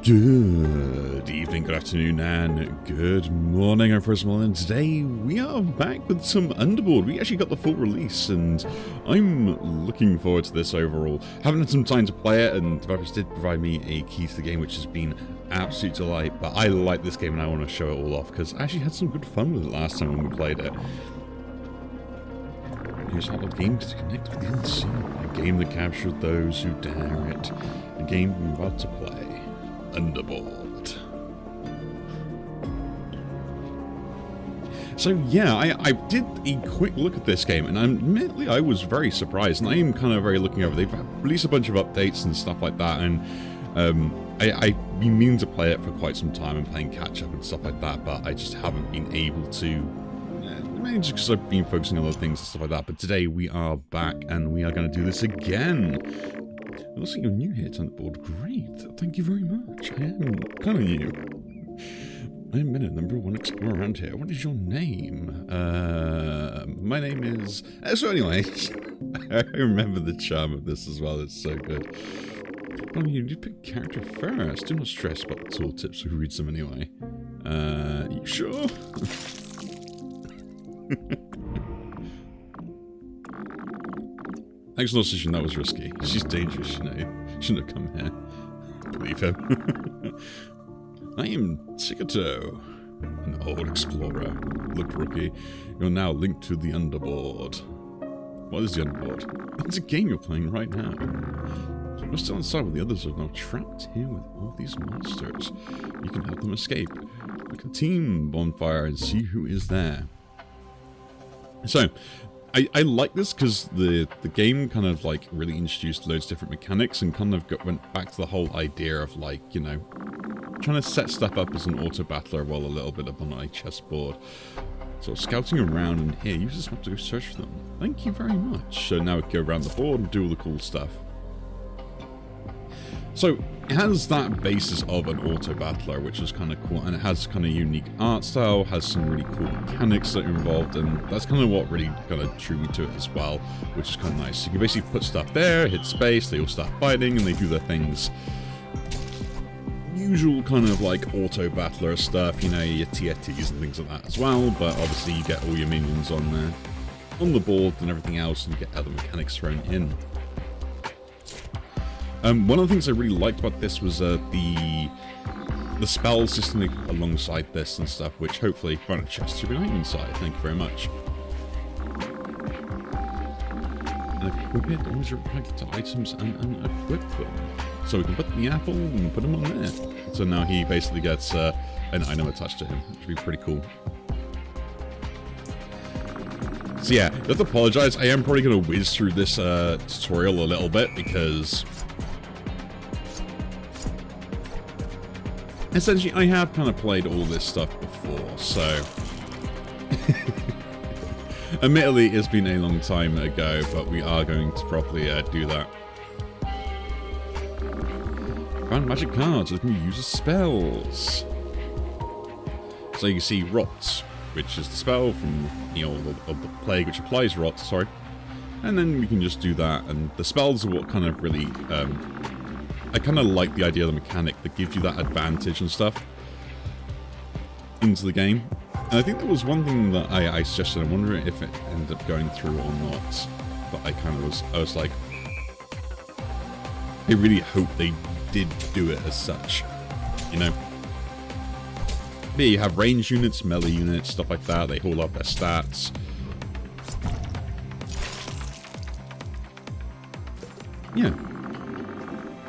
Good evening, good afternoon, and good morning, I'm First Mullen, and today we are back with some Underboard. We actually got the full release, and I'm looking forward to this overall. Haven't had some time to play it, and developers did provide me a key to the game, which has been absolute delight, but I like this game and I want to show it all off, because I actually had some good fun with it last time when we played it. Here's how the game to connect with the unseen, a game that captured those who dare it, a game we're about to play. Underboard. So yeah, I did a quick look at this game, and admittedly I was very surprised, and I am kind of very looking over. They've released a bunch of updates and stuff like that, and I've been meaning to play it for quite some time and playing catch up and stuff like that, but I just haven't been able to. Maybe just because I've been focusing on other things and stuff like that. But today we are back, and we are going to do this again. It looks like you're new here to Underboard. Great, thank you very much. I am kind of new. I am Minute, #1 explorer around here. What is your name? My name is... So anyway, I remember the charm of this as well. It's so good. Oh, you need to pick character first. Do not stress about the tooltips. Who reads them anyway? You sure? Thanks for decision, that was risky. She's dangerous, you know. Shouldn't have come here. Believe him. I am Tikato, an old explorer. Look, rookie, you're now linked to the Underboard. What is the Underboard? It's a game you're playing right now. You're still inside while the others are now trapped here with all these monsters. You can help them escape. Like a team bonfire and see who is there. So, I like this because the game kind of like really introduced loads of different mechanics and kind of went back to the whole idea of like, you know, trying to set stuff up as an auto battler while a little bit up on a chessboard. So scouting around in here, use this map to go search for them. Thank you very much. So now we can go around the board and do all the cool stuff. So it has that basis of an auto battler, which is kind of cool, and it has kind of unique art style, has some really cool mechanics that are involved, and that's kind of what really kind of drew me to it as well, which is kind of nice. You can basically put stuff there, hit space, they all start fighting, and they do their things. Usual kind of like auto battler stuff, you know, your tietties and things like that as well, but obviously you get all your minions on there, on the board and everything else, and you get other mechanics thrown in. One of the things I really liked about this was the spell system alongside this and stuff, which hopefully found a chest to be inside. Thank you very much. And equip it, always react to items and equip them. So we can put the apple and put him on there. So now he basically gets an item attached to him, which would be pretty cool. So yeah, I have to apologize. I am probably going to whiz through this tutorial a little bit because... essentially, I have kind of played all this stuff before, so... admittedly, it's been a long time ago, but we are going to properly do that. Found magic cards that can be used as spells. So you can see Rot, which is the spell from, you know, of the plague, which applies Rot, sorry. And then we can just do that, and the spells are what kind of really... I kind of like the idea of the mechanic that gives you that advantage and stuff into the game. And I think there was one thing that I suggested. I'm wondering if it ended up going through or not. But I was like, I really hope they did do it as such, you know. But yeah, you have range units, melee units, stuff like that. They all have their stats. Yeah.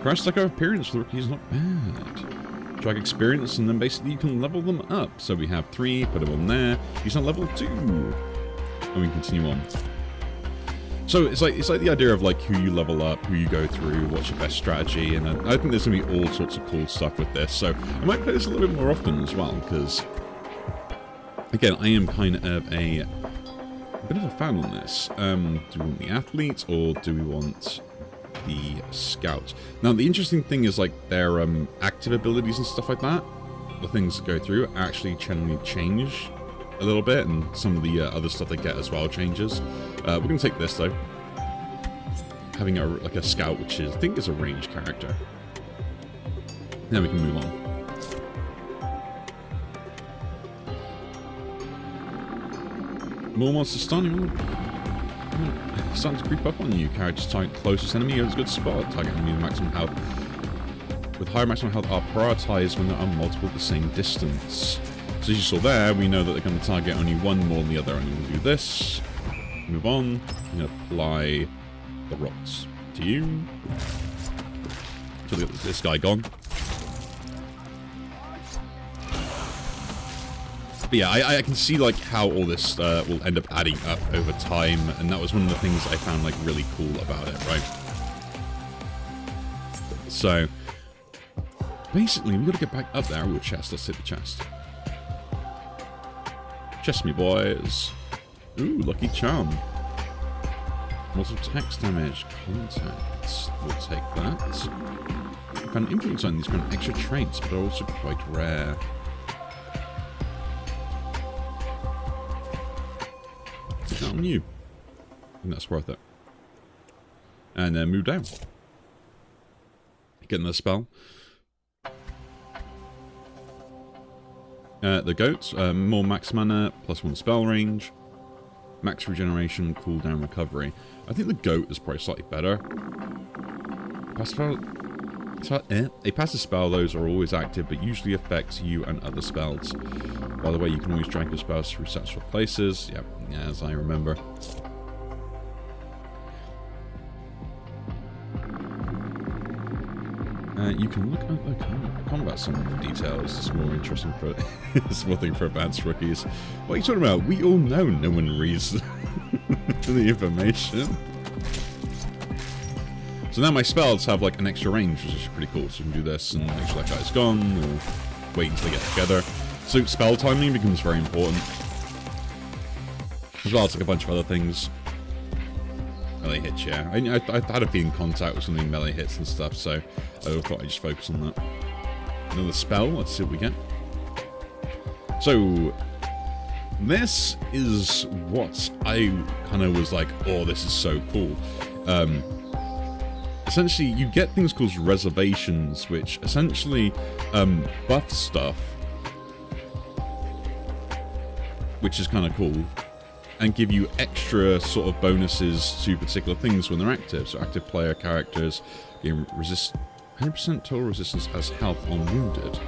Press like our appearance for the rookie is not bad. Drag experience, and then basically you can level them up. So we have 3, put them on there. He's on level 2. And we continue on. So it's like the idea of like who you level up, who you go through, what's your best strategy, and I think there's gonna be all sorts of cool stuff with this. So I might play this a little bit more often as well, because again, I am kind of a bit of a fan on this. Do we want the athlete or do we want the scout? Now the interesting thing is like their active abilities and stuff like that, the things that go through actually generally change a little bit, and some of the other stuff they get as well changes. We're gonna take this though, having like a scout, which is I think is a range character. Then we can move on. More monsters starting to creep up on you. Characters target closest enemy is a good spot. Target enemy with maximum health. With higher maximum health are prioritized when there are multiple at the same distance. So as you saw there, we know that they're going to target only one more than the other, and we'll do this. Move on. I'm going to apply the rocks to you. So we got this guy gone. But yeah, I can see like how all this will end up adding up over time, and that was one of the things I found like really cool about it, right? So basically, we got to get back up there. Ooh, chest. Let's hit the chest. Chest me, boys. Ooh, lucky charm. Multiple text damage. Contacts. We'll take that. I found influence on these kind of extra traits, but are also quite rare. Take that on you. I think that's worth it. And then move down. Getting the spell. The goats, more max mana, +1 spell range, max regeneration, cooldown, recovery. I think the goat is probably slightly better. A passive spell, those are always active, but usually affects you and other spells. By the way, you can always drag your spells through successful places. Yep, as I remember. You can look at the combat summary for details. It's more interesting for it's more thing for advanced rookies. What are you talking about? We all know no one reads the information. So now my spells have like an extra range, which is pretty cool. So we can do this and make sure that guy's gone, or wait until they get together. So spell timing becomes very important. As well as like a bunch of other things. Melee hits, yeah. I had a feeling contact was something melee hits and stuff, so I thought I'd just focus on that. Another spell, let's see what we get. So, this is what I kind of was like, oh, this is so cool. Essentially, you get things called reservations, which essentially buff stuff, which is kind of cool, and give you extra sort of bonuses to particular things when they're active. So active player characters gain 100% total resistance as health on wounded,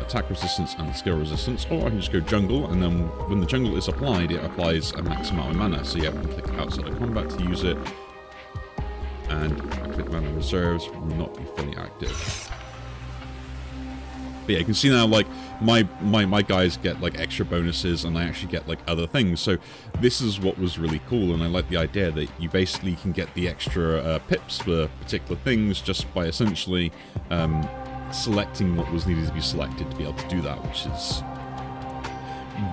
attack resistance and skill resistance, or I can just go jungle, and then when the jungle is applied, it applies a max amount of mana. So yeah, we can click outside of combat to use it, and click mana reserves will not be fully active. But yeah, you can see now, like, my guys get, like, extra bonuses, and I actually get, like, other things. So this is what was really cool, and I like the idea that you basically can get the extra pips for particular things just by essentially selecting what was needed to be selected to be able to do that, which is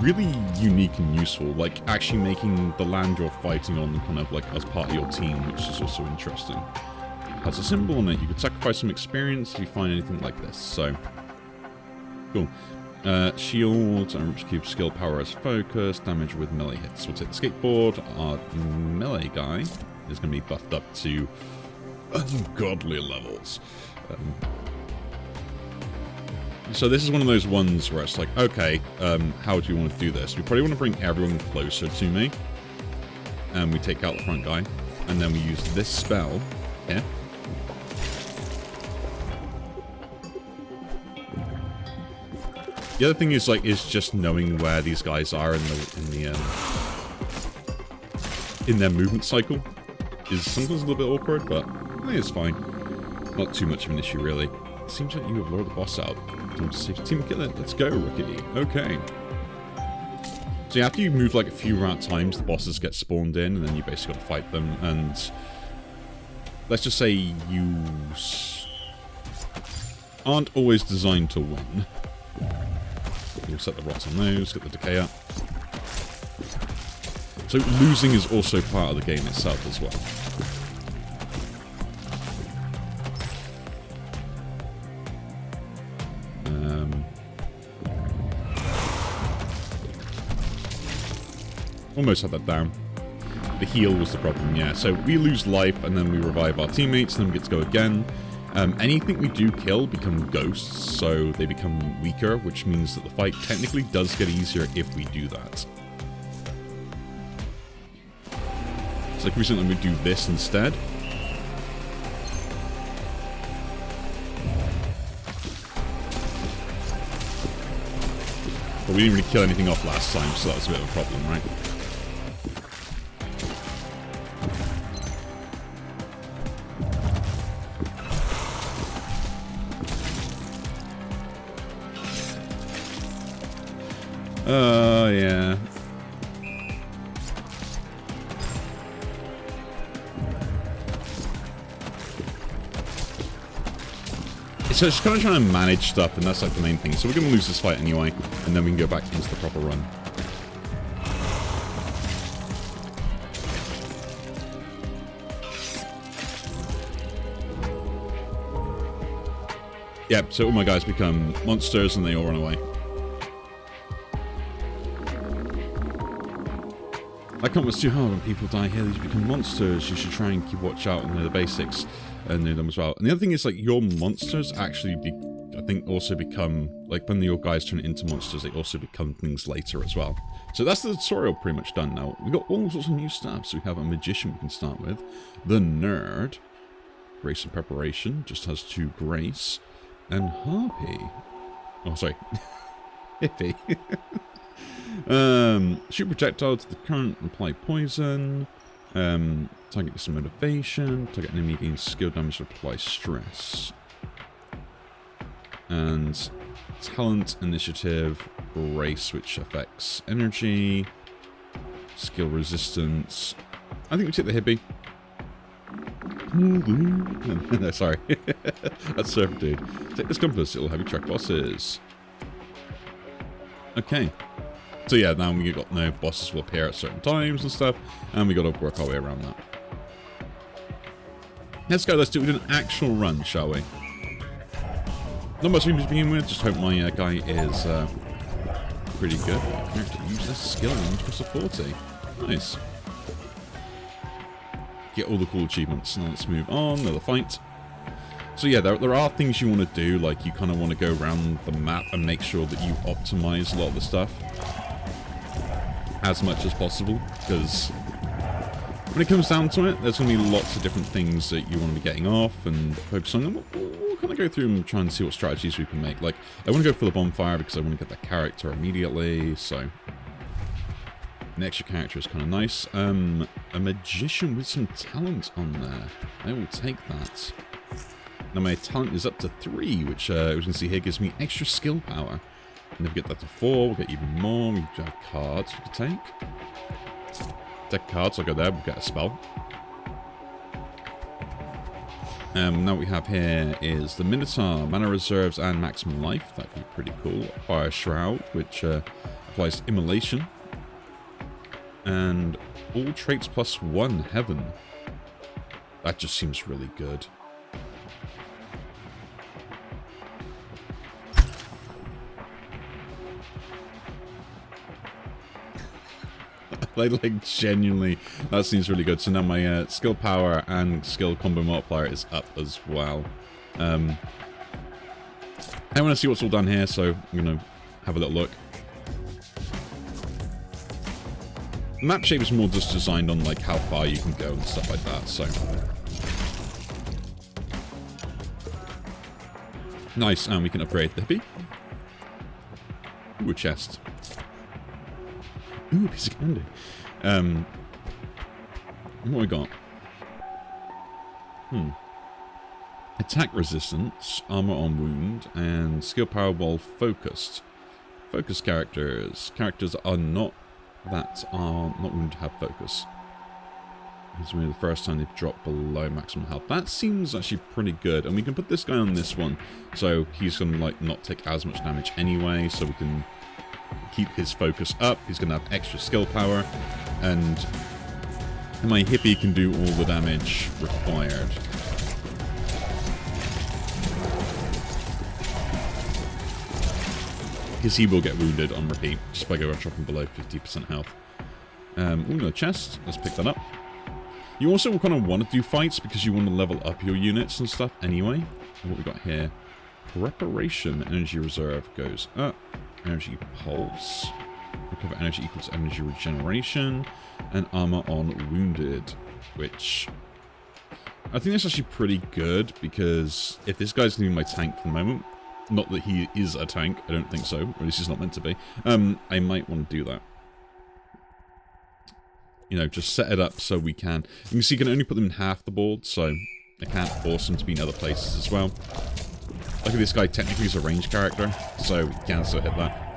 really unique and useful. Like, actually making the land you're fighting on kind of, like, as part of your team, which is also interesting. It has a symbol on it. You could sacrifice some experience if you find anything like this, so... Cool. Shield, keep skill power as focus, damage with melee hits. We'll take the skateboard. Our melee guy is going to be buffed up to ungodly levels. So this is one of those ones where it's like, okay, how do you want to do this? We probably want to bring everyone closer to me. And we take out the front guy. And then we use this spell here. The other thing is just knowing where these guys are in their movement cycle is sometimes a little bit awkward, but I think it's fine. Not too much of an issue, really. It seems like you have lured the boss out. Time to save the team kill it. Let's go, Rookie. Okay. So after you move like a few round times, the bosses get spawned in, and then you basically got to fight them. And let's just say you aren't always designed to win. We'll set the rots on those, get the decay up. So losing is also part of the game itself as well. Almost had that down. The heal was the problem, yeah. So we lose life, and then we revive our teammates, and then we get to go again. Anything we do kill become ghosts, so they become weaker, which means that the fight technically does get easier if we do that. So like recently we do this instead. But we didn't really kill anything off last time, so that was a bit of a problem, right? Yeah. So it's kind of trying to manage stuff, and that's like the main thing. So we're going to lose this fight anyway, and then we can go back into the proper run. Yep, so all my guys become monsters and they all run away. That comment was too hard when people die here, these become monsters. You should try and keep watch out and know the basics and know them as well. And the other thing is, like, your monsters actually, I think, also become, like, when your guys turn into monsters, they also become things later as well. So that's the tutorial pretty much done now. We've got all sorts of new stuff. So we have a magician we can start with. The nerd. Grace and preparation. Just has 2 grace. And harpy. Oh, sorry. Hippie. Shoot projectile to the current, apply poison. Target some motivation. Target enemy gains skill damage to apply stress. And talent, initiative, grace, which affects energy, skill resistance. I think we take the hippie. No, sorry. That's surf dude. Take this compass, it'll have you track bosses. Okay. So yeah, now we got no bosses will appear at certain times and stuff, and we got to work our way around that. Let's go, let's do an actual run, shall we? Not much to begin with, just hope my guy is pretty good. Character, use this skill range plus a 40. Nice. Get all the cool achievements. Now let's move on, another fight. So yeah, there are things you want to do, like you kind of want to go around the map and make sure that you optimize a lot of the stuff as much as possible, because when it comes down to it, there's going to be lots of different things that you want to be getting off and focus on. And we'll kind of go through and try and see what strategies we can make. Like, I want to go for the bonfire because I want to get that character immediately, so an extra character is kind of nice. A magician with some talent on there. I will take that. Now my talent is up to 3, which as you can see here gives me extra skill power. And if we get that to 4, we'll get even more. We have cards we can take. Deck cards, I'll go there, we'll get a spell. Now what we have here is the Minotaur, mana reserves and maximum life. That could be pretty cool. Fire Shroud, which applies immolation. And all traits plus 1 heaven. That just seems really good. like genuinely, that seems really good. So now my skill power and skill combo multiplier is up as well. I want to see what's all done here, so I'm going to have a little look. Map shape is more just designed on like how far you can go and stuff like that, so. Nice, and we can upgrade the hippie. Ooh, a chest. Ooh, a piece of candy. What we got? Attack resistance, armor on wound, and skill power while focused. Focus characters. Characters are not wounded have focus. This is really the first time they've dropped below maximum health. That seems actually pretty good, and we can put this guy on this one, so he's gonna like not take as much damage anyway. So we can keep his focus up. He's gonna have extra skill power, and my hippie can do all the damage required. Because he will get wounded on repeat just by going dropping below 50% health. Ooh, a chest. Let's pick that up. You also kind of want to do fights because you want to level up your units and stuff anyway. What we got here? Preparation. Energy reserve goes up. Energy pulse. Recover energy equals energy regeneration. And armor on wounded. Which I think that's actually pretty good, because if this guy's going to be my tank for the moment, not that he is a tank, I don't think so, or at least he's not meant to be, I might want to do that. You know, just set it up so we can... You can see you can only put them in half the board, so I can't force them to be in other places as well. Look at this guy, technically he's a range character, so he can still hit that.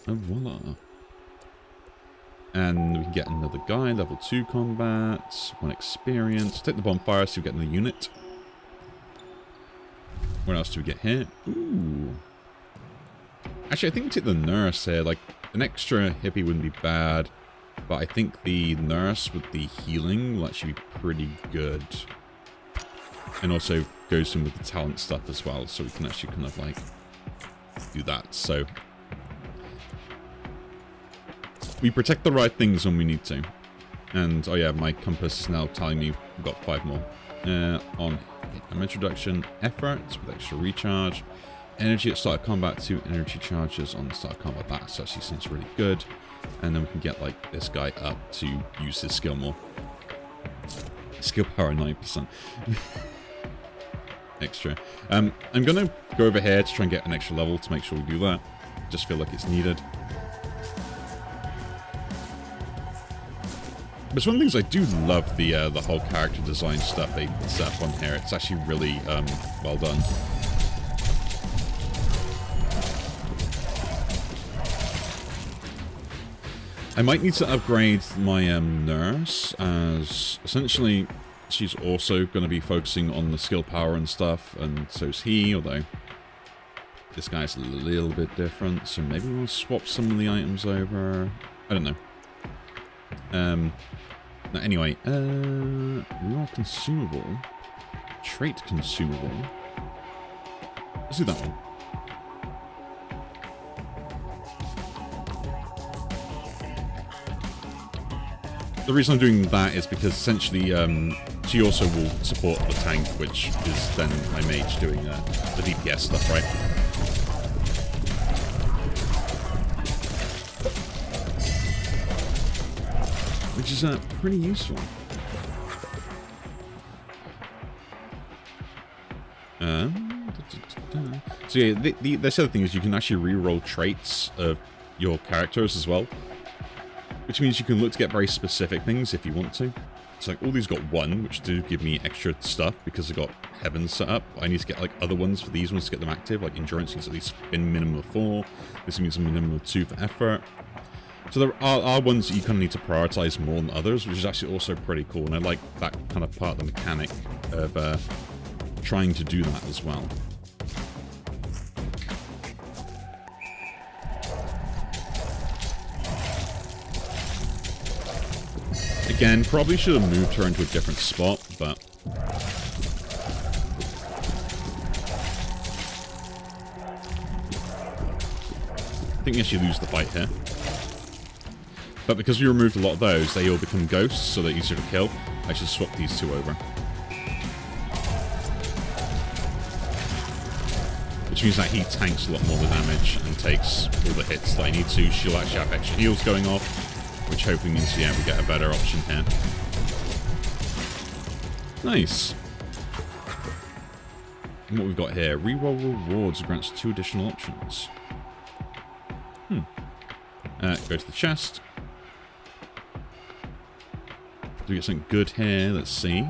And voila. And we can get another guy, level 2 combat, 1 experience. Take the bonfire so we get another unit. What else do we get here? Ooh. Actually, I think we take the nurse here. Like, an extra hippie wouldn't be bad. But I think the nurse with the healing will actually be pretty good. And also goes in with the talent stuff as well. So we can actually kind of like do that. So we protect the right things when we need to. And, oh yeah, my compass is now telling me we've got 5 more. On damage reduction, effort with extra recharge. Energy at start of combat, 2 energy charges on the start of combat. That actually seems really good. And then we can get, like, this guy up to use his skill more. Skill power 9%. Extra. I'm going to go over here to try and get an extra level to make sure we do that. Just feel like it's needed. But it's one of the things I do love, the whole character design stuff they set up on here. It's actually really well done. I might need to upgrade my nurse, as essentially she's also going to be focusing on the skill power and stuff, and so's he, although this guy's a little bit different, so maybe we'll swap some of the items over. I don't know. Now anyway, raw consumable, trait consumable. Let's do that one. The reason I'm doing that is because essentially she also will support the tank, which is then my mage doing the DPS stuff, right? Which is pretty useful. So yeah, this other thing is you can actually reroll traits of your characters as well. Which means you can look to get very specific things if you want to. So like all these got 1, which do give me extra stuff because I've got heavens set up. I need to get like other ones for these ones to get them active. Like endurance needs at least been minimum of 4. This means a minimum of 2 for effort. So there are ones that you kind of need to prioritize more than others, which is actually also pretty cool. And I like that kind of part of the mechanic of trying to do that as well. Again, probably should have moved her into a different spot, but... I think we actually lose the fight here. But because we removed a lot of those, they all become ghosts, so they're easier to kill. I should swap these 2 over. Which means that he tanks a lot more of the damage and takes all the hits that I need to. She'll actually have extra heals going off. Which hopefully means, yeah, we get a better option here. Nice. And what we've got here, reroll rewards grants 2 additional options. Go to the chest. Do we get something good here? Let's see.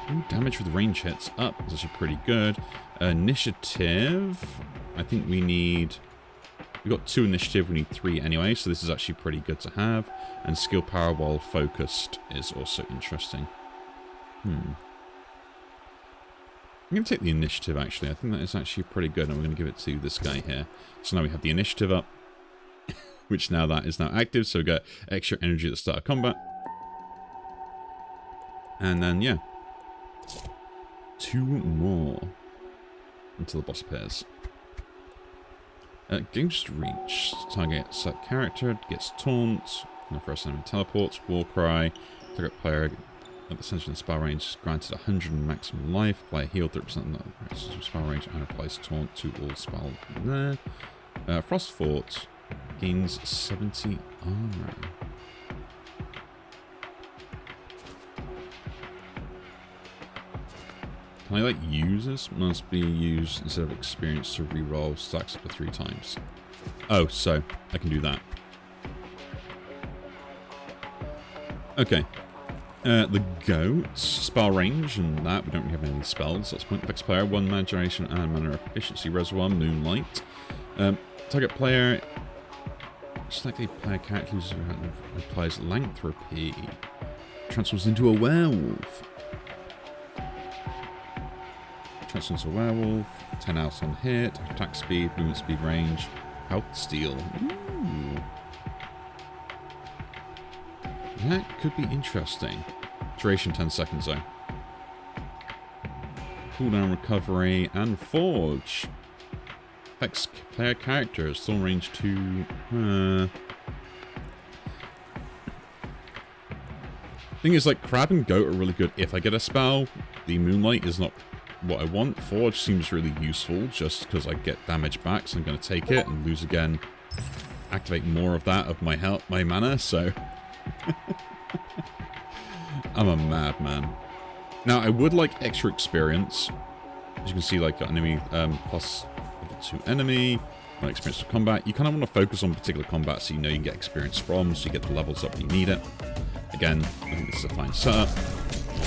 Ooh, damage with range hits up. That's actually pretty good. Initiative. I think we need... We've got 2 initiative, we need 3 anyway, so this is actually pretty good to have. And skill power while focused is also interesting. I'm going to take the initiative, actually. I think that is actually pretty good, and we're going to give it to this guy here. So now we have the initiative up, which now that is now active, so we get extra energy at the start of combat. And then, yeah. 2 more until the boss appears. Ghost Reach. Target set character, gets taunt. No first enemy teleports. War Cry. Target player at the center of the spell range is granted 100 maximum life. Player healed 30% of the spell range and applies taunt to all spell in there. Frost Fort gains 70 armor. Can I like use this? Must be used instead of experience to reroll stacks up to 3 times. Oh, so I can do that. Okay. The goat, spell range, and that we don't really have any spells. That's point effects player, 1 mana generation and mana efficiency reservoir, moonlight. Target player, select a player character who applies Lycanthropy. Transforms into a werewolf. Transforms into a werewolf. 10 out on hit, attack speed, movement speed, range, health steal. Ooh. That could be interesting. Duration 10 seconds though. Cooldown recovery and forge. Affects player characters. Still range 2. Thing is, like, crab and goat are really good if I get a spell. The moonlight is not what I want. Forge seems really useful just because I get damage back, so I'm going to take it and lose again. Activate more of that of my health, my mana, so I'm a madman. Now, I would like extra experience. As you can see, like, enemy plus level 2 enemy, experience for combat. You kind of want to focus on particular combat so you know you can get experience from, so you get the levels up when you need it. Again, I think this is a fine setup.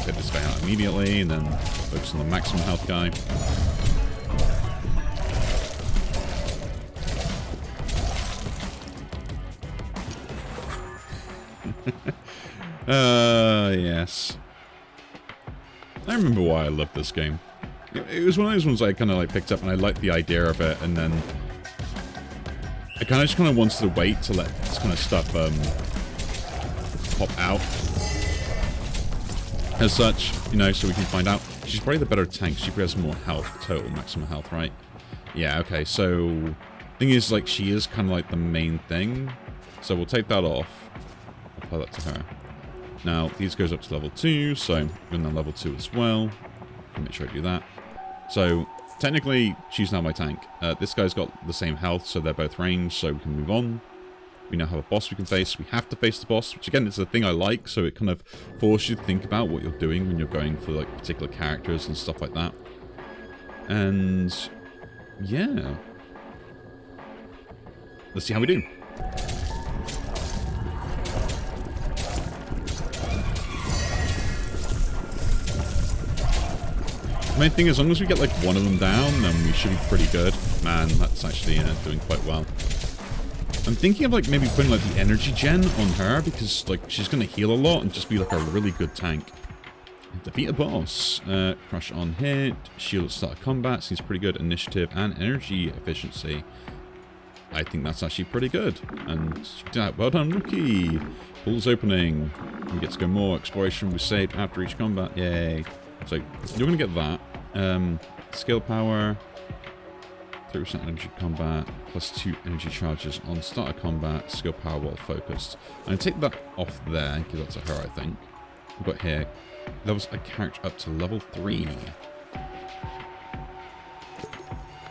Get this guy out immediately, and then focus on the maximum health guy. Yes. I remember why I loved this game. It was one of those ones I kind of like picked up and I liked the idea of it, and then I just kind of wanted to wait to let this kind of stuff pop out as such, you know, so we can find out. She's probably the better tank. She probably has more health, total maximum health, right? Yeah, okay, so thing is, like, she is kind of like the main thing, so we'll take that off. Apply that to her. Now, these goes up to level 2, so we're on level 2 as well. I'll make sure I do that. So, technically, she's now my tank. This guy's got the same health, so they're both ranged, so we can move on. We now have a boss we can face. We have to face the boss, which again is a thing I like, so it kind of forces you to think about what you're doing when you're going for like particular characters and stuff like that. And yeah. Let's see how we do. The main thing is, as long as we get like one of them down, then we should be pretty good. Man, that's actually doing quite well. I'm thinking of like maybe putting like the energy gen on her because like she's gonna heal a lot and just be like a really good tank. Defeat a boss. Crush on hit. Shield at start of combat. Seems pretty good. Initiative and energy efficiency. I think that's actually pretty good. And well done, rookie. Pools opening. We get to go more. Exploration was saved after each combat. Yay. So you're gonna get that. Skill power. 30% energy combat, plus 2 energy charges on start of combat, skill power while focused. I'm going to take that off there and give that to her, I think. We've got here, levels a character up to level 3.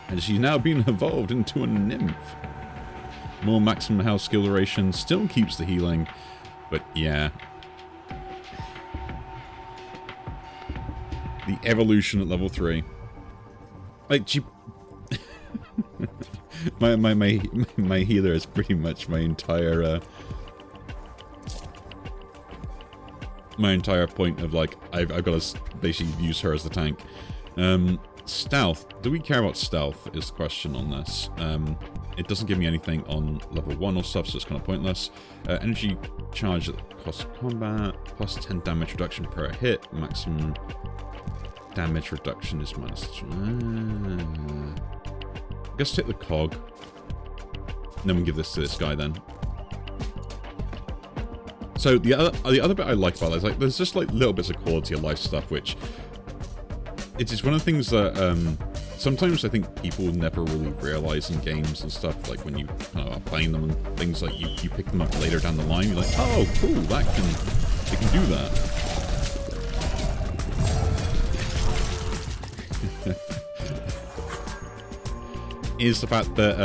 And she's now been evolved into a nymph. More maximum health skill duration, still keeps the healing, but yeah. The evolution at level 3. Like, she... my healer is pretty much my entire point of like I've got to basically use her as the tank. Stealth. Do we care about stealth is the question on this. It doesn't give me anything on level 1 or stuff, so it's kind of pointless. Energy charge at the cost of combat, plus 10 damage reduction per hit. Maximum damage reduction is minus. I guess take the cog. And then we give this to this guy then. So the other bit I like about it is like there's just like little bits of quality of life stuff which it's one of the things that sometimes I think people never really realize in games and stuff, like when you kind of are playing them and things like you pick them up later down the line, you're like, oh cool, it can do that. is the fact that,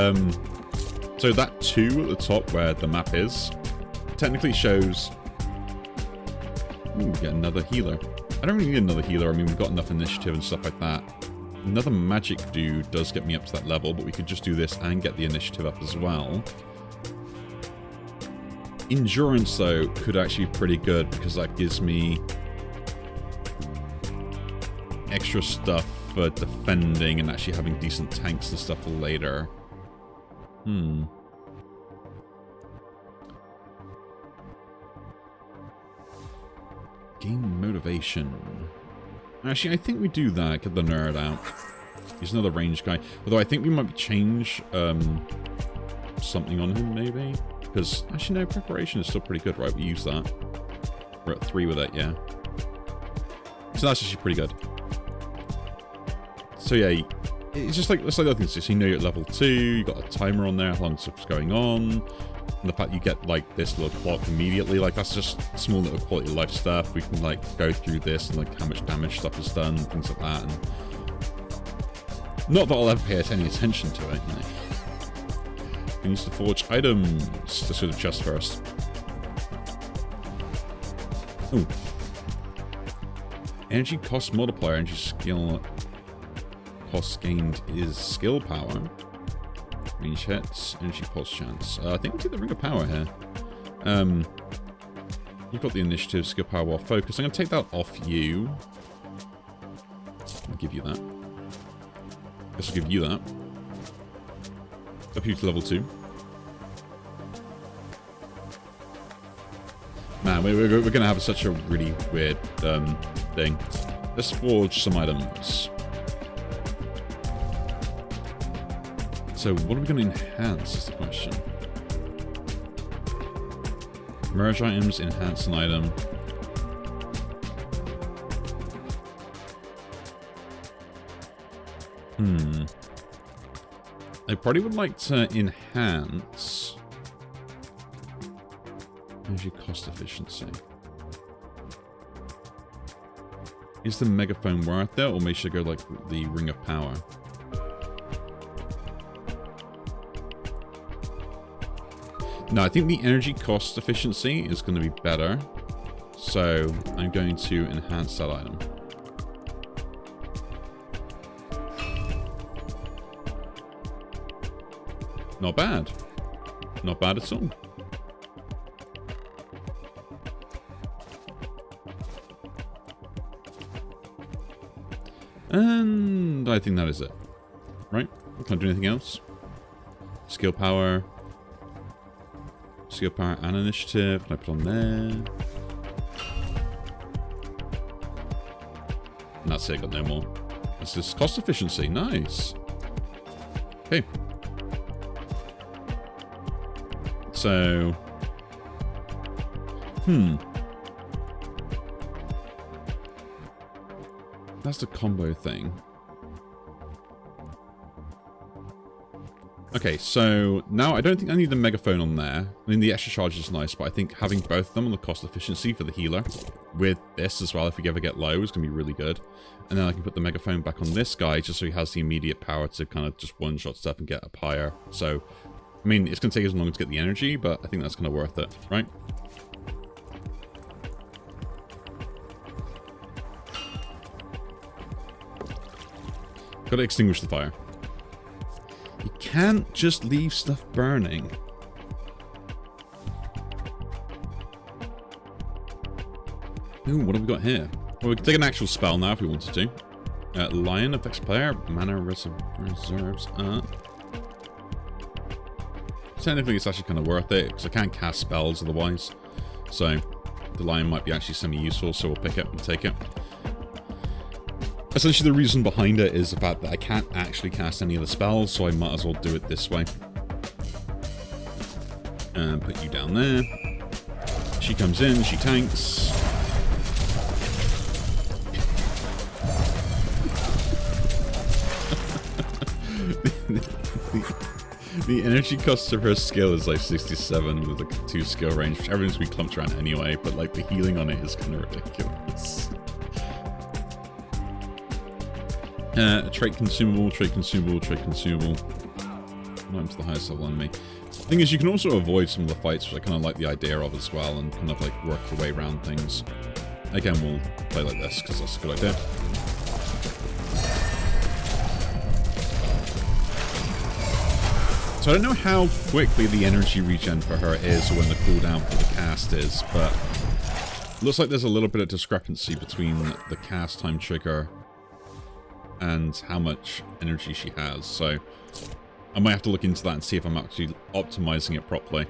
so that 2 at the top where the map is, technically shows... Ooh, we get another healer. I don't really need another healer. I mean, we've got enough initiative and stuff like that. Another magic dude does get me up to that level, but we could just do this and get the initiative up as well. Endurance, though, could actually be pretty good because that gives me extra stuff for defending and actually having decent tanks and stuff for later. Gain motivation. Actually, I think we do that. Get the nerd out. He's another range guy. Although I think we might change something on him, maybe. Because, actually, no, preparation is still pretty good, right? We use that. We're at 3 with it, yeah. So that's actually pretty good. So yeah, it's just like other things. So you know you're at level 2, you got a timer on there, how long stuff's going on, and the fact you get like this little clock immediately, like that's just small little quality of life stuff. We can like go through this and like how much damage stuff is done, things like that. And not that I'll ever pay any attention to it, you know. You can use to forge items to sort of chest first. Ooh. Energy cost multiplier, energy skill cost gained is skill power. Range hits, energy pulse chance. I think we'll take the ring of power here. You've got the initiative, skill power while focus. I'm going to take that off you. I'll give you that. Guess I'll give you that. Up you to level 2. Man, we're going to have such a really weird thing. Let's forge some items. So what are we going to enhance is the question. Merge items, enhance an item. I probably would like to enhance energy cost efficiency. Is the megaphone worth it, or maybe should I go like the ring of power? No, I think the energy cost efficiency is going to be better. So I'm going to enhance that item. Not bad. Not bad at all. And I think that is it. Right? Can't do anything else. Skill power. Skill power and initiative. Can I put on there? And that's it, got no more. This is cost efficiency. Nice. Okay. So. That's the combo thing. Okay, so now I don't think I need the megaphone on there. I mean, the extra charge is nice, but I think having both of them on the cost efficiency for the healer with this as well, if we ever get low, is going to be really good. And then I can put the megaphone back on this guy just so he has the immediate power to kind of just one-shot stuff and get up higher. So, I mean, it's going to take as long to get the energy, but I think that's kind of worth it, right? Got to extinguish the fire. You can't just leave stuff burning. Ooh, what have we got here? Well, we can take an actual spell now if we wanted to. Lion affects player. Mana reserves up. Technically, it's actually kind of worth it, because I can't cast spells otherwise. So, the lion might be actually semi-useful, so we'll pick it and take it. Essentially, the reason behind it is the fact that I can't actually cast any of the spells, so I might as well do it this way. And put you down there. She comes in, she tanks. The energy cost of her skill is like 67 with like a 2 skill range, which everything's going to be clumped around anyway, but like the healing on it is kind of ridiculous. Trait consumable, trait consumable, trait consumable. Not to the highest level enemy. The thing is, you can also avoid some of the fights, which I kind of like the idea of as well, and kind of like work your way around things. Again, we'll play like this, because that's a good idea. So I don't know how quickly the energy regen for her is, or when the cooldown for the cast is, but looks like there's a little bit of discrepancy between the cast time trigger and how much energy she has, so I might have to look into that and see if I'm actually optimizing it properly.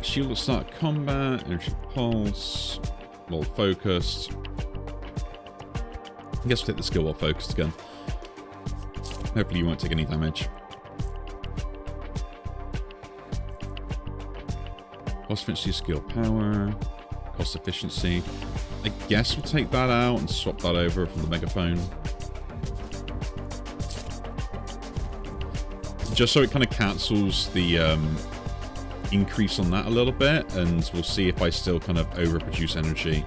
Shield will start combat, energy pulse, well focused. I guess we'll take the skill well focused again. Hopefully you won't take any damage. Cost efficiency, skill power, cost efficiency. I guess we'll take that out and swap that over from the megaphone. Just so it kind of cancels the increase on that a little bit, and we'll see if I still kind of overproduce energy.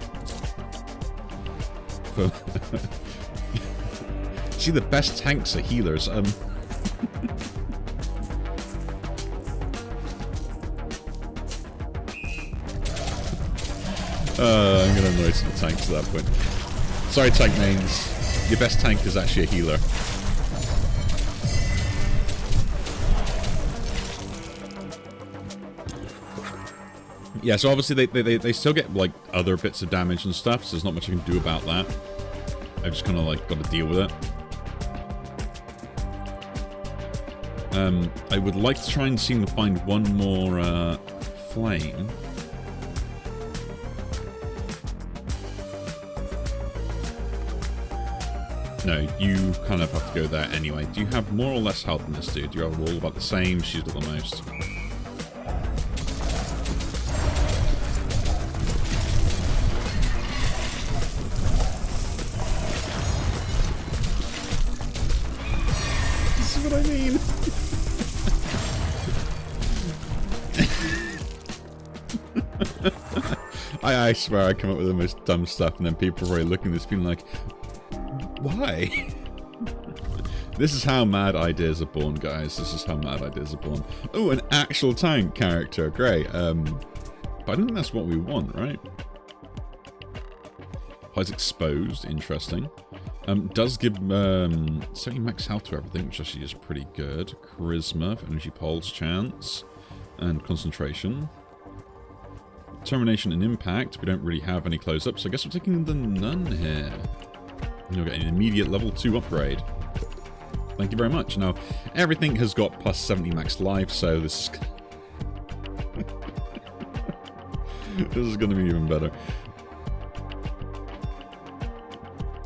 See, the best tanks are healers. I'm gonna annoy some tanks at that point. Sorry, tank mains. Your best tank is actually a healer. Yeah, so obviously they still get like other bits of damage and stuff, so there's not much I can do about that. I've just kind of like got to deal with it. I would like to try and seem to find one more flame. No, you kind of have to go there anyway. Do you have more or less health than this dude? Do you have all about the same? She's got the most. This is what I mean. I swear I come up with the most dumb stuff, and then people are already looking at this being like, why? This is how mad ideas are born, guys. This is how mad ideas are born. Oh, an actual tank character. Great. But I don't think that's what we want, right? High's exposed. Interesting. Does give 70 max health to everything, which actually is pretty good. Charisma for energy pulse chance. And concentration. Determination and impact. We don't really have any close-ups, so I guess we're taking the none here. And you'll get an immediate level 2 upgrade. Thank you very much. Now, everything has got plus 70 max life, so this is... this is going to be even better.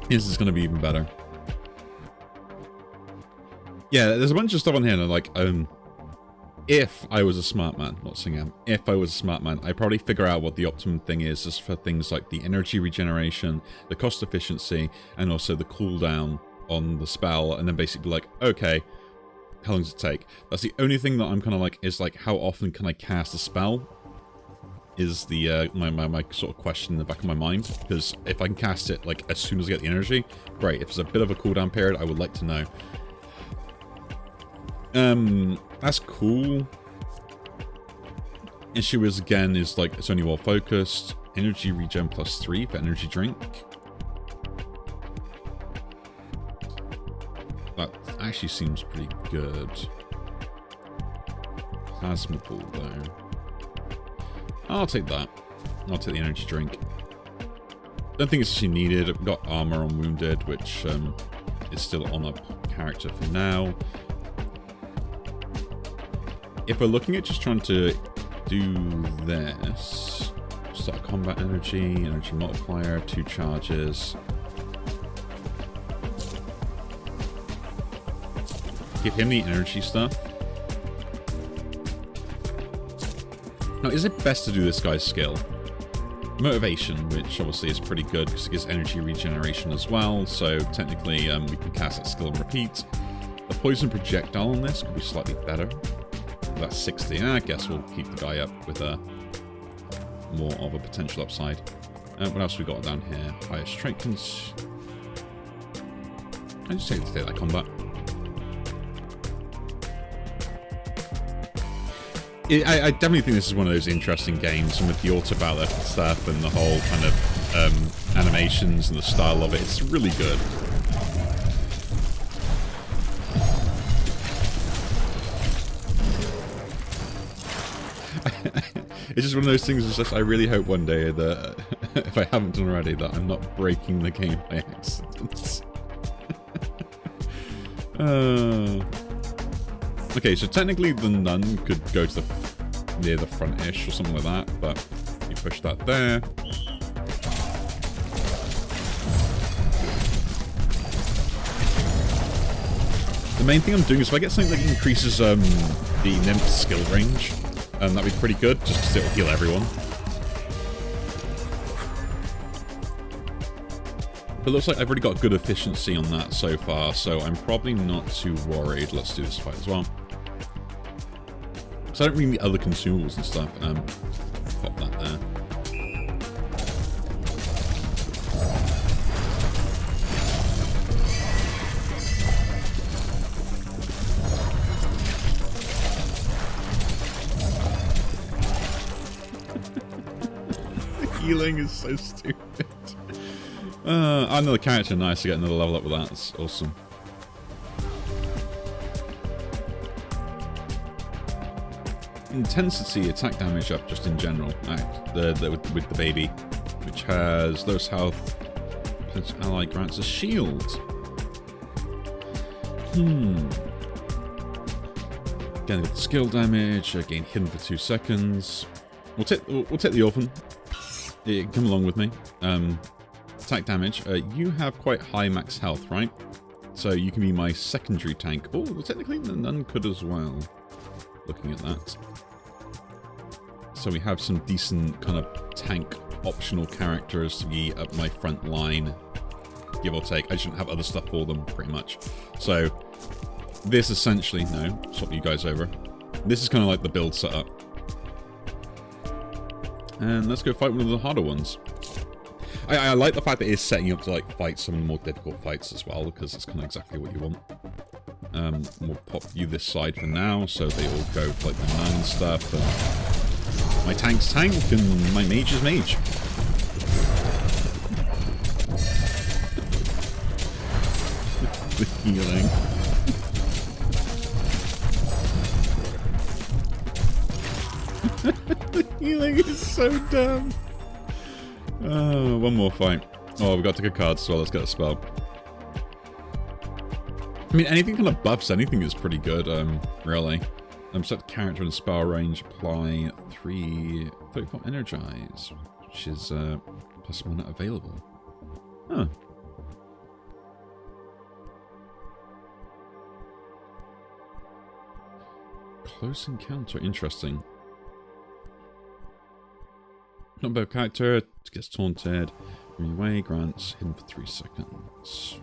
This is going to be even better. Yeah, there's a bunch of stuff on here, and like, if I was a smart man, not saying am, if I was a smart man, I'd probably figure out what the optimum thing is just for things like the energy regeneration, the cost efficiency, and also the cooldown on the spell, and then basically be like, okay, how long does it take? That's the only thing that I'm kind of like, is like, how often can I cast a spell? Is the my sort of question in the back of my mind, because if I can cast it like as soon as I get the energy, great. If there's a bit of a cooldown period, I would like to know. That's cool. Issue is, again, is like, it's only well focused. Energy regen plus 3 for energy drink. That actually seems pretty good. Plasma pool, though. I'll take that. I'll take the energy drink. Don't think it's actually needed. I've got armor on wounded, which is still on a character for now. If we're looking at just trying to do this, start combat energy, energy multiplier, 2 charges. Give him the energy stuff. Now, is it best to do this guy's skill? Motivation, which obviously is pretty good because it gives energy regeneration as well, so technically we can cast that skill and repeat. The poison projectile on this could be slightly better. That's 60. I guess we'll keep the guy up with more of a potential upside. What else we got down here? Highest strength. I just take that combat. I definitely think this is one of those interesting games, and with the auto battle and stuff, and the whole kind of animations and the style of it, it's really good. It's just one of those things. It's just I really hope one day that if I haven't done already, that I'm not breaking the game by accident. Okay, so technically the nun could go to near the front-ish or something like that, but you push that there. The main thing I'm doing is if I get something that increases the nymph's skill range, that'd be pretty good, just because it'll heal everyone. But it looks like I've already got good efficiency on that so far, so I'm probably not too worried. Let's do this fight as well. So I don't really need other consumables and stuff. Pop that there. The healing is so stupid. Another character, nice to get another level up with that. That's awesome. Intensity, attack damage up just in general. With the baby, which has lowest health. Plus ally grants a shield. Again, with skill damage, gain hidden for 2 seconds. We'll take the orphan. It can come along with me. Attack damage. You have quite high max health, right? So you can be my secondary tank. Oh, well, technically the nun could as well. Looking at that. So we have some decent kind of tank optional characters to be up my front line. Give or take. I shouldn't have other stuff for them, pretty much. So this essentially... No, swap you guys over. This is kind of like the build setup. And let's go fight one of the harder ones. I like the fact that it's setting you up to like fight some more difficult fights as well, because it's kind of exactly what you want. We'll pop you this side for now, so they all go for like the nun stuff, and my tank's tank, and my mage is mage. The healing. The healing is so dumb. One more fight. Oh, we got to take a card as well. Let's get a spell. I mean, anything kind of buffs anything is pretty good, really. Set character and spell range, apply 34 energize, which is plus 1 available. Huh. Close encounter, interesting. Not bad character, gets taunted, from your way, grants hidden for 3 seconds.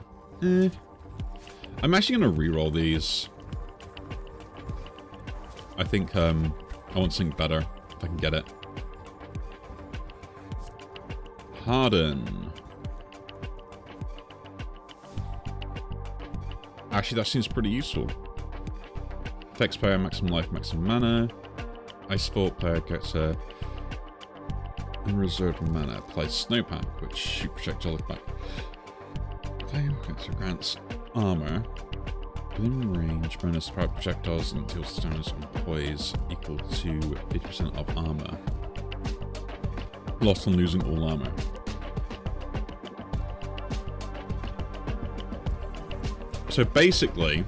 I'm actually going to reroll these. I think I want something better, if I can get it. Harden. Actually, that seems pretty useful. Affects player, maximum life, maximum mana. Ice Fort player gets a unreserved mana. Applies Snowpack, which shoot projectiles back. Player grants armor. Within range, bonus power projectiles and deals damage on poise equal to 50% of armor. Lost on losing all armor. So basically,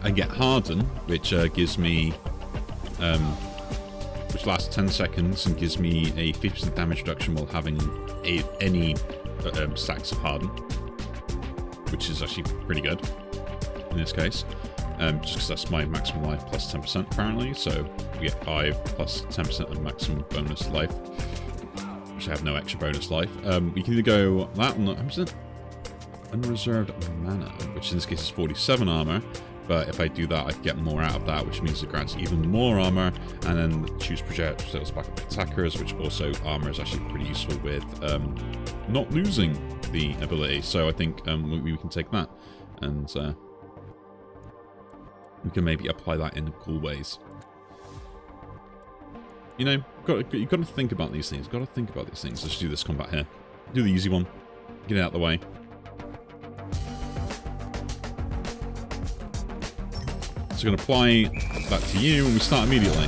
I get Harden, which gives me, which lasts 10 seconds and gives me a 50% damage reduction while having any stacks of Harden, which is actually pretty good in this case, just because that's my maximum life plus 10% apparently, so we get 5 plus 10% of maximum bonus life, which I have no extra bonus life. We can either go that or not. Unreserved mana, which in this case is 47 armor, but if I do that I get more out of that, which means it grants even more armor, and then choose projectiles back up attackers, which also armor is actually pretty useful with not losing the ability, so I think we can take that, and we can maybe apply that in cool ways. You know, you've got to think about these things. Got to think about these things. Let's do this combat here. Do the easy one. Get it out of the way. So I'm going to apply that to you, and we start immediately.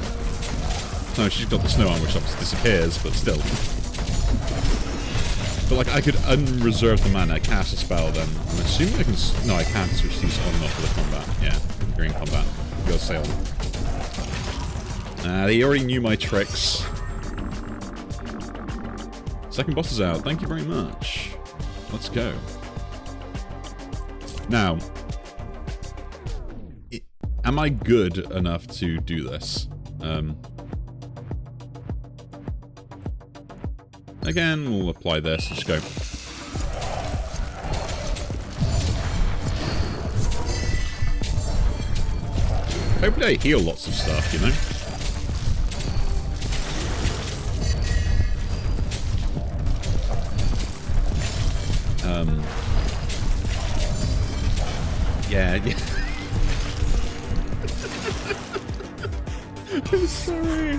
No, she's got the snow on, which obviously disappears, but still. But like, I could unreserve the mana, cast a spell, then I'm assuming I can... No, I can't switch these on and off for the combat. Yeah, you're in combat. Go sail. They already knew my tricks. Second boss is out. Thank you very much. Let's go. Now, am I good enough to do this? Again, we'll apply this. Let's go. Hopefully I heal lots of stuff, you know? Yeah. I'm sorry.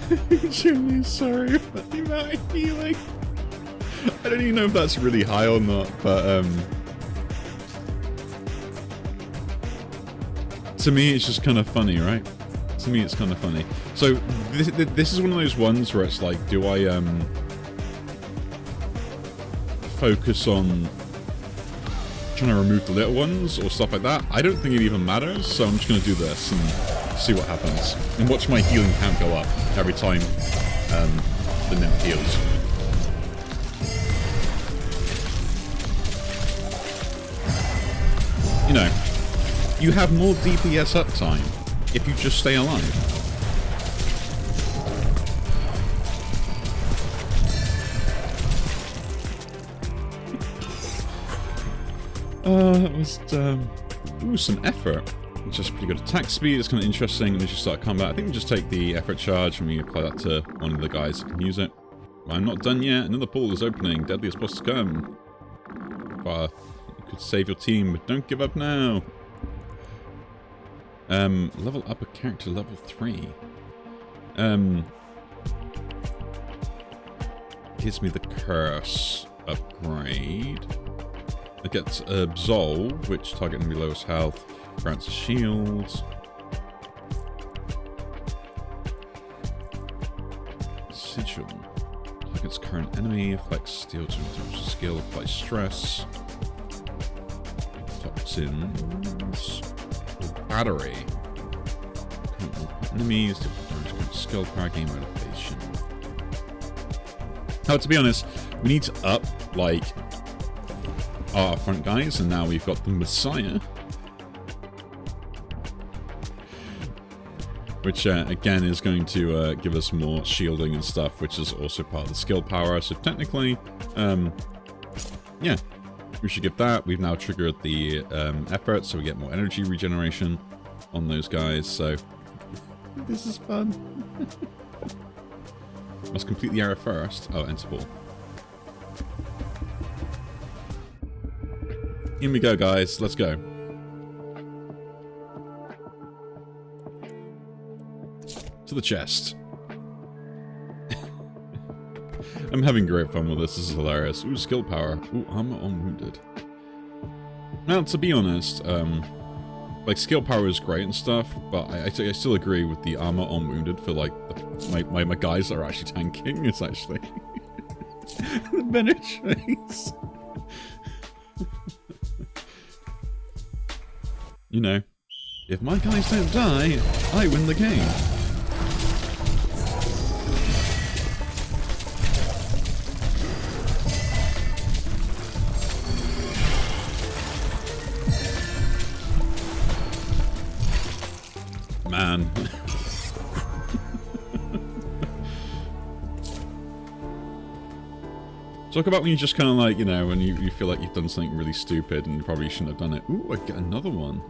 I'm genuinely sorry about the amount of healing. I don't even know if that's really high or not, but to me it's just kind of funny, right? To me it's kind of funny. So this is one of those ones where it's like, do I focus on trying to remove the little ones or stuff like that? I don't think it even matters, so I'm just going to do this and see what happens. And watch my healing count go up every time the nymph heals. You know, you have more DPS uptime if you just stay alive. That was, ooh, some effort. Just pretty good attack speed. It's kind of interesting. And as you start combat, I think we just take the effort charge and we apply that to one of the guys that can use it. I'm not done yet. Another pool is opening. Deadliest boss to come. But you could save your team, but don't give up now. Level up a character level 3. Gives me the curse upgrade. It gets Absolve, which target enemy lowest health, grants a shield. Sigil. Targets current enemy, affects steel to reduce skill, applies stress. Toxins. Battery. Enemies, skill power, game motivation. Oh, to be honest, we need to up, like, our front guys, and now we've got the Messiah. Which, again, is going to give us more shielding and stuff, which is also part of the skill power. So technically, yeah, we should get that. We've now triggered the effort, so we get more energy regeneration on those guys. So this is fun. Must complete the area first. Oh, enter ball. In we go, guys. Let's go. To the chest. I'm having great fun with this. This is hilarious. Ooh, skill power. Ooh, armor on wounded. Now, to be honest, like, skill power is great and stuff, but I still agree with the armor on wounded for, like, my guys that are actually tanking. It's actually the better choice. You know, if my guys don't die, I win the game. Man. Talk about when you just kind of like, you know, when you feel like you've done something really stupid and you probably shouldn't have done it. Ooh, I get another one.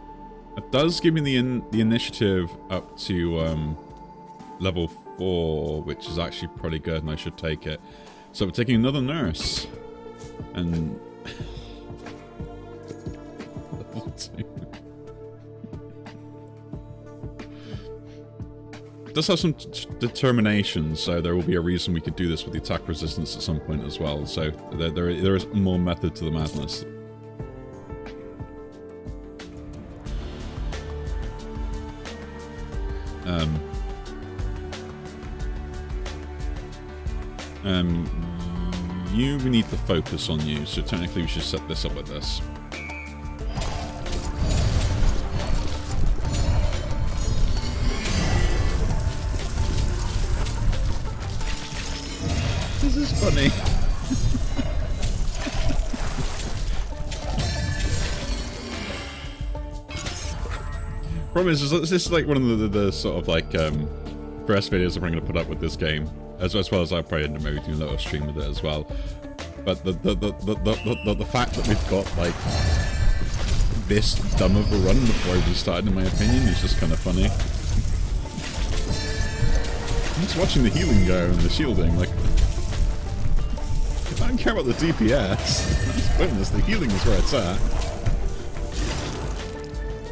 It does give me the initiative up to level 4, which is actually pretty good, and I should take it. So we're taking another nurse. And... level 2. does have some determination, so there will be a reason we could do this with the attack resistance at some point as well. So there is more method to the madness. We need to focus on you, so technically we should set this up like this. This is funny. Problem is, this is like one of the sort of like first videos I'm going to put up with this game, as well as I'll probably end up maybe doing a little stream with it as well. But the fact that we've got like this dumb of a run before we started, in my opinion, is just kind of funny. I'm just watching the healing go and the shielding, like, I don't care about the DPS. That's pointless. The healing is where it's at.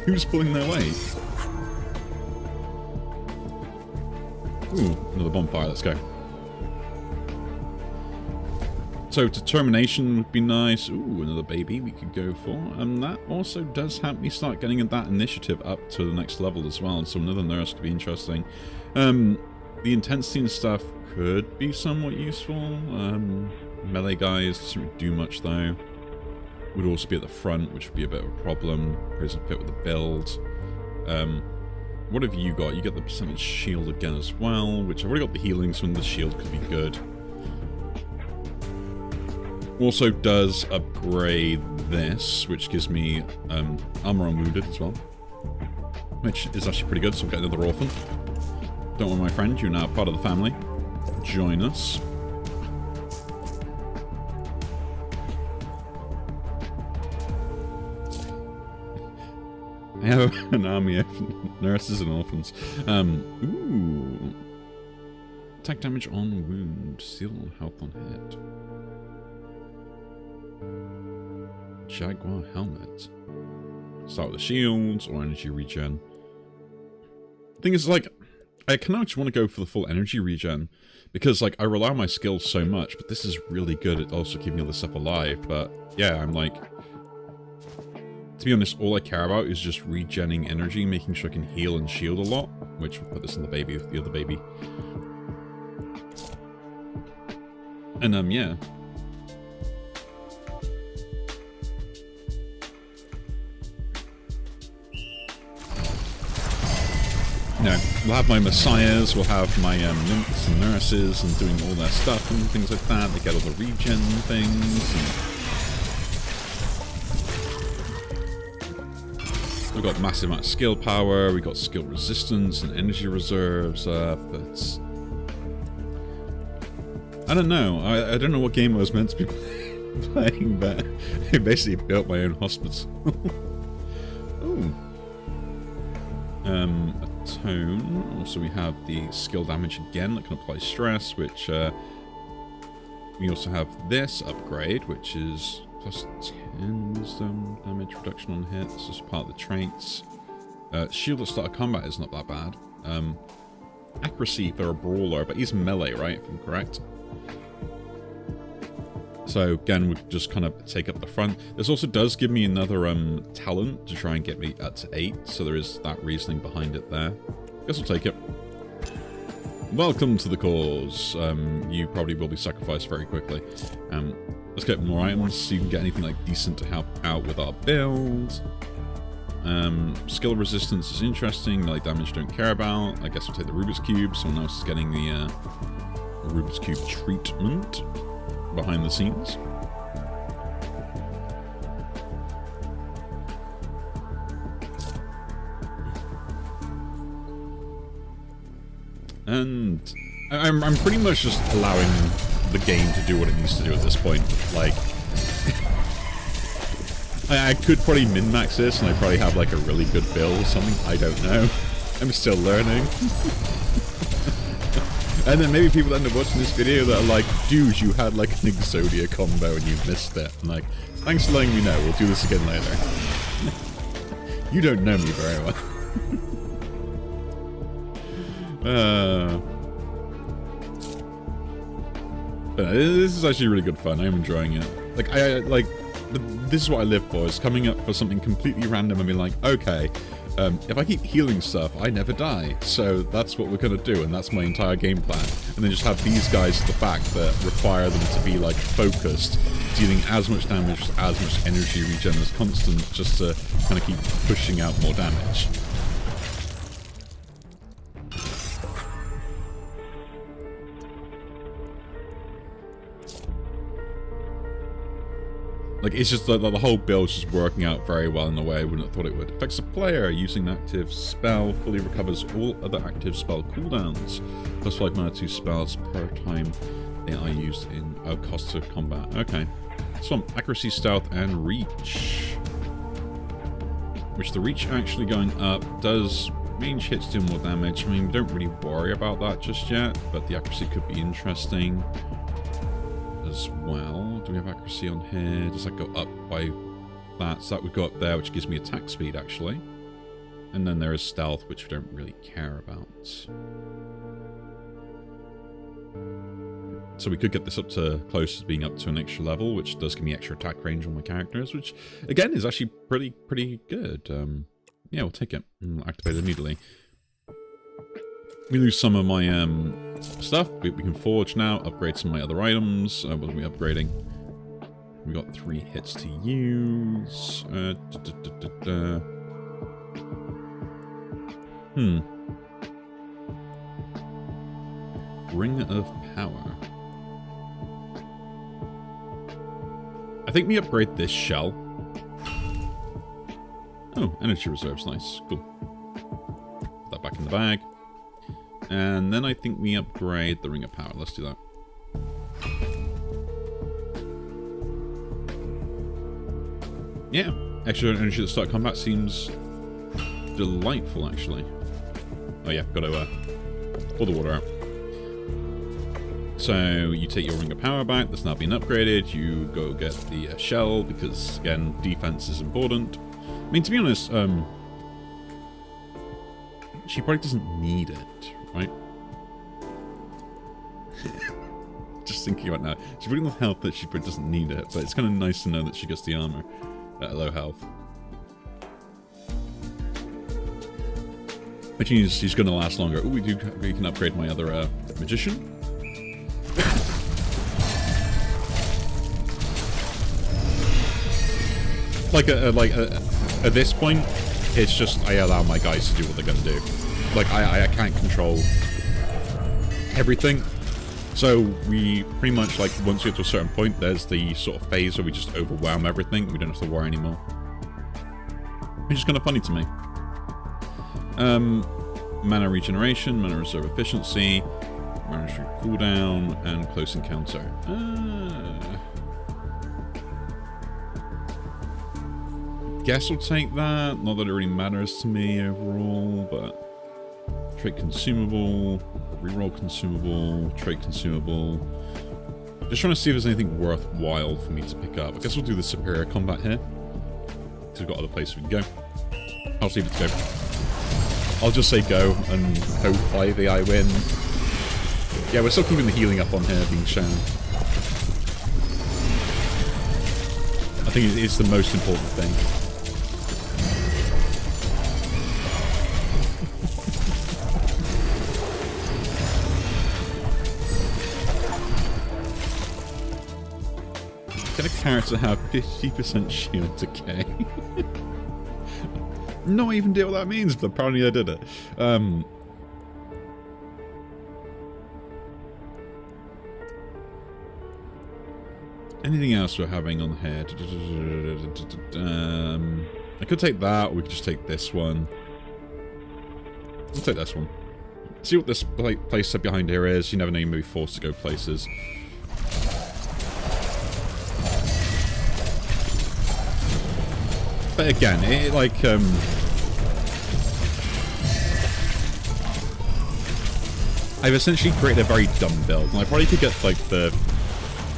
Who's pulling their weight? Ooh, another bonfire. Let's go. So determination would be nice. Ooh, another baby we could go for. And that also does help me start getting that initiative up to the next level as well. So another nurse could be interesting. The intensity and stuff could be somewhat useful. Melee guys doesn't really do much though. Would also be at the front, which would be a bit of a problem. Doesn't fit with the build. What have you got? You get the percentage shield again as well, which I've already got the healing, so the shield could be good. Also does upgrade this, which gives me armor on wounded as well, which is actually pretty good. So I'm getting another orphan. Don't worry, my friend, you're now part of the family. Join us. I have an army of nurses and orphans. Ooh. Attack damage on wound. Seal health on hit. Jaguar helmet. Start with the shields or energy regen. Thing is, like, I kind of just want to go for the full energy regen because, like, I rely on my skills so much, but this is really good at also keeping all this stuff alive. But yeah, I'm like, to be honest, all I care about is just regenning energy, making sure I can heal and shield a lot, which will put this on the baby, the other baby. And yeah. You know, we'll have my messiahs, we'll have my nymphs and nurses and doing all their stuff and things like that. They get all the regen things. And we've got massive amount of skill power, we've got skill resistance and energy reserves, but I don't know. I don't know what game I was meant to be playing, but I basically built my own hospital. Ooh. Tone. Also, we have the skill damage again that can apply stress, which we also have this upgrade, which is plus 10 wisdom damage reduction on hit. This is part of the traits. Shield at start of combat is not that bad. Accuracy for a brawler, but he's melee, right? If I'm correct. So again, we just kind of take up the front. This also does give me another talent to try and get me up to 8. So there is that reasoning behind it there. Guess we'll take it. Welcome to the cause. You probably will be sacrificed very quickly. Let's get more items so you can get anything like decent to help out with our build. Skill resistance is interesting. Melee damage don't care about. I guess we'll take the Rubik's Cube. Someone else is getting the Rubik's Cube treatment behind the scenes. And I'm pretty much just allowing the game to do what it needs to do at this point. Like, I could probably min-max this and I probably have like a really good build or something. I don't know. I'm still learning. And then maybe people that end up watching this video that are like, dude, you had like an Exodia combo and you missed it. I'm like, thanks for letting me know. We'll do this again later. You don't know me very well. But this is actually really good fun. I'm enjoying it. Like, this is what I live for, is coming up for something completely random and be like, okay, if I keep healing stuff, I never die. So that's what we're going to do, and that's my entire game plan. And then just have these guys at the back that require them to be, like, focused, dealing as much damage, as much energy regen as constant, just to kind of keep pushing out more damage. Like, it's just like the whole build's just working out very well in a way I wouldn't have thought it would. Affects the player using an active spell, fully recovers all other active spell cooldowns. Plus 5 mana 2 spells per time they are used in cost of combat. Okay. So, accuracy, stealth, and reach. Which the reach actually going up does range hits do more damage. I mean, we don't really worry about that just yet, but the accuracy could be interesting as well. Do we have accuracy on here? Does that go up by that? So that would go up there, which gives me attack speed, actually. And then there is stealth, which we don't really care about. So we could get this up to close to being up to an extra level, which does give me extra attack range on my characters, which, again, is actually pretty good. Yeah, we'll take it and activate it immediately. We lose some of my stuff. We can forge now, upgrade some of my other items. What are we upgrading? We got 3 hits to use. Ring of Power. I think we upgrade this shell. Oh, energy reserves, nice, cool. Put that back in the bag. And then I think we upgrade the Ring of Power. Let's do that. Yeah, extra energy at the start of combat seems delightful, actually. Oh yeah, got to pour the water out. So you take your Ring of Power back. That's now been upgraded. You go get the shell because, again, defense is important. I mean, to be honest, she probably doesn't need it, right? Just thinking about now. She's really enough health that she probably doesn't need it, but it's kind of nice to know that she gets the armor at low health. Which means she's going to last longer. Oh, we can upgrade my other magician. At this point, it's just I allow my guys to do what they're going to do. Like, I can't control everything. So we pretty much, like, once we get to a certain point, there's the sort of phase where we just overwhelm everything. We don't have to worry anymore. Which is kind of funny to me. Mana regeneration, mana reserve efficiency, mana reserve cooldown, and close encounter. Guess I'll take that. Not that it really matters to me overall, but trait consumable, reroll consumable, trait consumable. Just trying to see if there's anything worthwhile for me to pick up. I guess we'll do the superior combat here, because we've got other places we can go. I'll leave it to go. I'll just say go and hope 5AI win. Yeah, we're still keeping the healing up on here being shown. I think it's the most important thing. Can a character have 50% shield decay? Not even idea what that means, but apparently I did it. Anything else we're having on here? I could take that, or we could just take this one. I'll take this one. See what this place up behind here is. You never know, you may be forced to go places. But again, I've essentially created a very dumb build, and I probably could get, like, the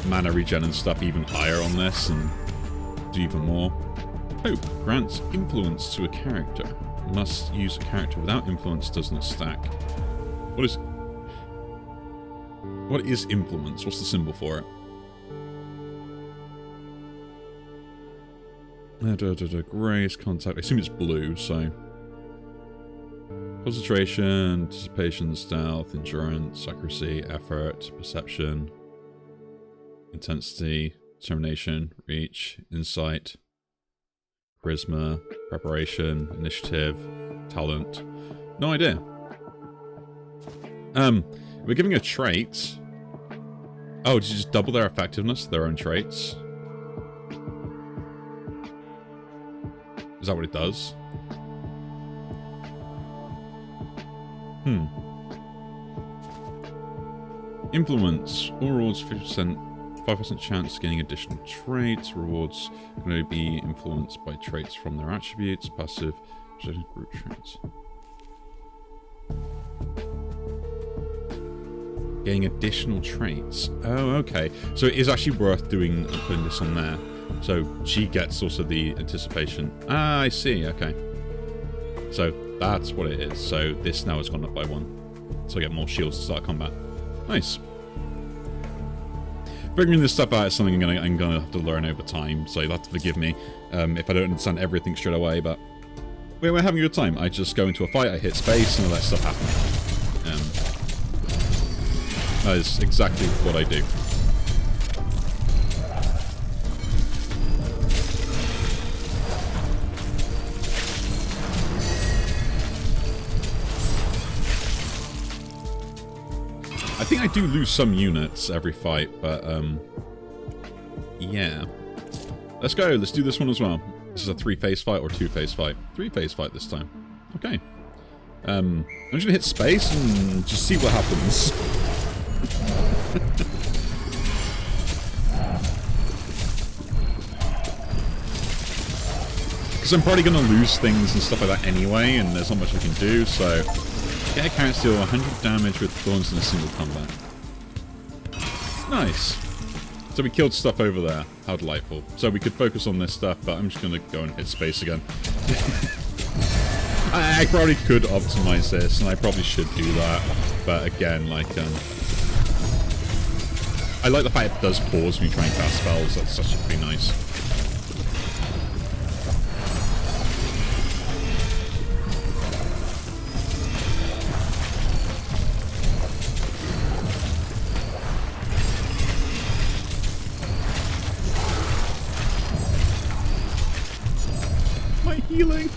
mana regen and stuff even higher on this, and do even more. Hope grants influence to a character. Must use a character without influence, does not stack. What is influence? What's the symbol for it? Grace, contact. I assume it's blue, so... Concentration, anticipation, stealth, endurance, accuracy, effort, perception, intensity, determination, reach, insight, charisma, preparation, initiative, talent. No idea. We're giving a trait. Oh, did you just double their effectiveness, their own traits? Is that what it does? Influence. All rewards 5% chance of getting additional traits. Rewards can only be influenced by traits from their attributes. Passive group traits. Getting additional traits. Oh, okay. So it is actually worth doing and putting this on there. So she gets also the anticipation. Ah, I see. Okay. So that's what it is. So this now has gone up by 1. So I get more shields to start combat. Nice. Figuring this stuff out is something I'm gonna have to learn over time. So you'll have to forgive me if I don't understand everything straight away. But we're having a good time. I just go into a fight, I hit space, and I let stuff happen. That is exactly what I do. I think I do lose some units every fight, but, yeah. Let's go, let's do this one as well. This is a 3-phase fight or 2-phase fight? 3-phase fight this time. Okay. I'm just gonna hit space and just see what happens. Because I'm probably gonna lose things and stuff like that anyway, and there's not much I can do, so... Get a character deal 100 damage with thorns in a single combat. Nice. So we killed stuff over there. How delightful. So we could focus on this stuff, but I'm just going to go and hit space again. I probably could optimize this, and I probably should do that. But again, like, I like the fact it does pause when you try and cast spells. That's such pretty nice. Healing.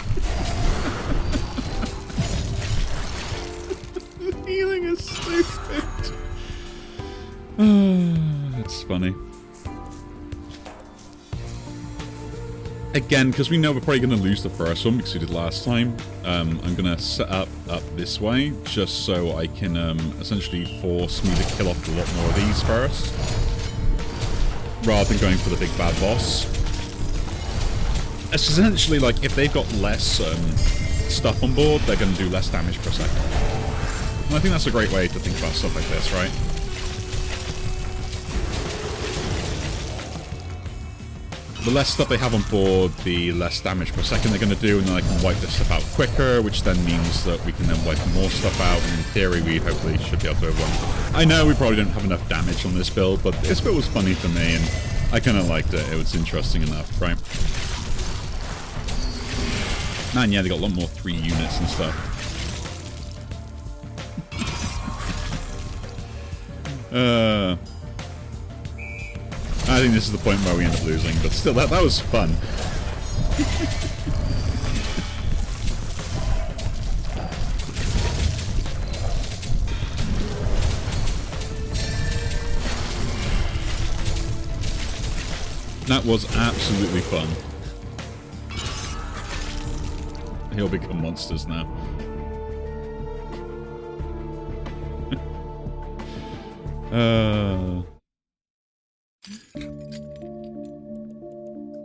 Healing is stupid. It's funny. Again, because we know we're probably going to lose the first one because we did last time, I'm going to set up this way just so I can essentially force me to kill off a lot more of these first, rather than going for the big bad boss. It's essentially like if they've got less stuff on board, they're going to do less damage per second. And I think that's a great way to think about stuff like this, right? The less stuff they have on board, the less damage per second they're going to do, and then I can wipe this stuff out quicker, which then means that we can then wipe more stuff out, and in theory we hopefully should be able to overrun. I know we probably don't have enough damage on this build, but this build was funny to me, and I kind of liked it. It was interesting enough, right? Man, yeah, they got a lot more 3 units and stuff. I think this is the point where we end up losing, but still, that was fun. That was absolutely fun. He'll become monsters now.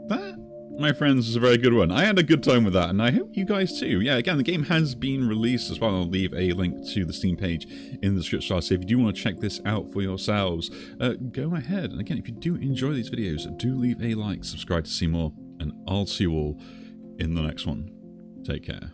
That, my friends, is a very good one. I had a good time with that, and I hope you guys too. Yeah, again, the game has been released as well. I'll leave a link to the Steam page in the description. So if you do want to check this out for yourselves, go ahead. And again, if you do enjoy these videos, do leave a like, subscribe to see more, and I'll see you all in the next one. Take care.